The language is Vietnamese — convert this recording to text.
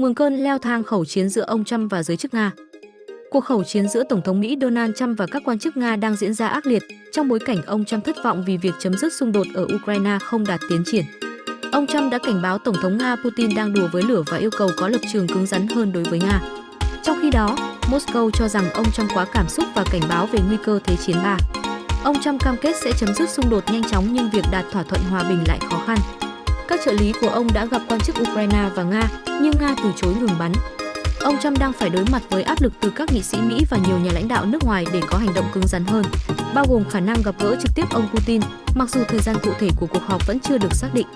Nguồn cơn leo thang khẩu chiến giữa ông Trump và giới chức Nga. Cuộc khẩu chiến giữa Tổng thống Mỹ Donald Trump và các quan chức Nga đang diễn ra ác liệt trong bối cảnh ông Trump thất vọng vì việc chấm dứt xung đột ở Ukraine không đạt tiến triển. Ông Trump đã cảnh báo Tổng thống Nga Putin đang đùa với lửa và yêu cầu có lập trường cứng rắn hơn đối với Nga. Trong khi đó, Moscow cho rằng ông Trump quá cảm xúc và cảnh báo về nguy cơ Thế chiến 3. Ông Trump cam kết sẽ chấm dứt xung đột nhanh chóng nhưng việc đạt thỏa thuận hòa bình lại khó khăn. Các trợ lý của ông đã gặp quan chức Ukraine và Nga, nhưng Nga từ chối ngừng bắn. Ông Trump đang phải đối mặt với áp lực từ các nghị sĩ Mỹ và nhiều nhà lãnh đạo nước ngoài để có hành động cứng rắn hơn, bao gồm khả năng gặp gỡ trực tiếp ông Putin, mặc dù thời gian cụ thể của cuộc họp vẫn chưa được xác định.